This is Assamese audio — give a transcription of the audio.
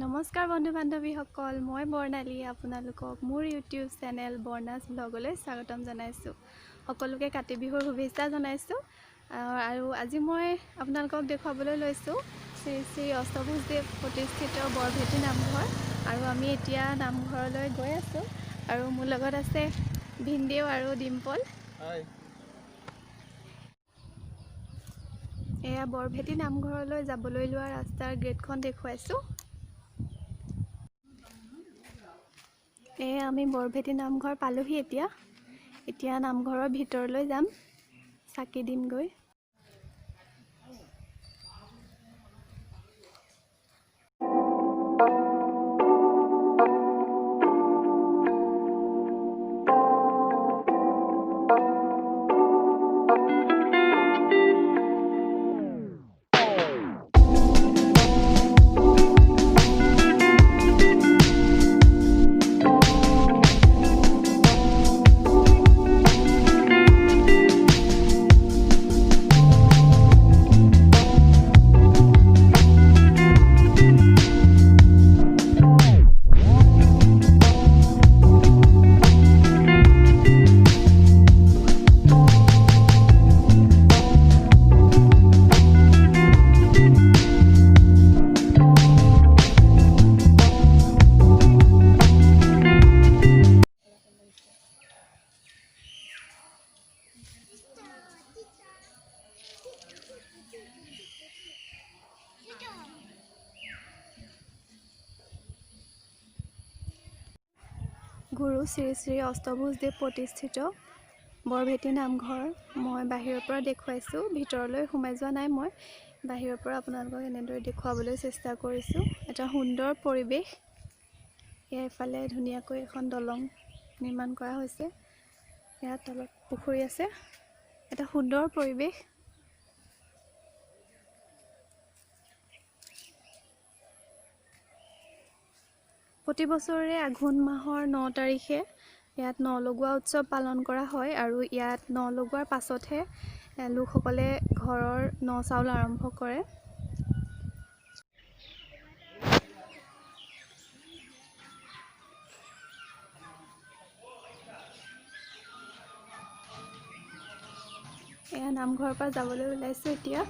নমস্কাৰ বন্ধু বান্ধৱীসকল, মই বৰ্ণালী আপোনালোকক মোৰ ইউটিউব চেনেল বৰ্ণাছ ব্লগলৈ স্বাগতম জনাইছোঁ। সকলোকে কাতি বিহুৰ শুভেচ্ছা জনাইছোঁ। আৰু আজি মই আপোনালোকক দেখুৱাবলৈ লৈছোঁ শ্ৰী শ্ৰী অষ্টভুজদেৱ প্ৰতিষ্ঠিত বৰভেটি নামঘৰ। আৰু আমি এতিয়া নামঘৰলৈ গৈ আছোঁ আৰু মোৰ লগত আছে ভিনদেউ আৰু ডিম্পল। এয়া বৰভেটি নামঘৰলৈ যাবলৈ লোৱা ৰাস্তাৰ গেটখন দেখুৱাইছোঁ। আমি বৰভেটি নামঘৰ পালোহি। এতিয়া নামঘৰৰ ভিতৰলৈ যাম, চাকি দিমগৈ। গুৰু শ্ৰী শ্ৰী অষ্টভুজদেৱ প্ৰতিষ্ঠিত বৰভেটি নামঘৰ মই বাহিৰৰ পৰা দেখুৱাইছোঁ, ভিতৰলৈ সোমাই যোৱা নাই। মই বাহিৰৰ পৰা আপোনালোকক এনেদৰে দেখুৱাবলৈ চেষ্টা কৰিছোঁ। এটা সুন্দৰ পৰিৱেশ। এফালে ধুনীয়াকৈ এখন দলং নিৰ্মাণ কৰা হৈছে, ইয়াৰ তলত পুখুৰী আছে। এটা সুন্দৰ পৰিৱেশ। প্ৰতি বছৰে আঘোণ মাহৰ 9 তাৰিখে ইয়াত ন লগোৱা উৎসৱ পালন কৰা হয়। আৰু ইয়াত ন লগোৱাৰ পাছতহে লোকসকলে ঘৰৰ ন চাউল আৰম্ভ কৰে। এয়া নামঘৰৰ পৰা যাবলৈ ওলাইছোঁ এতিয়া।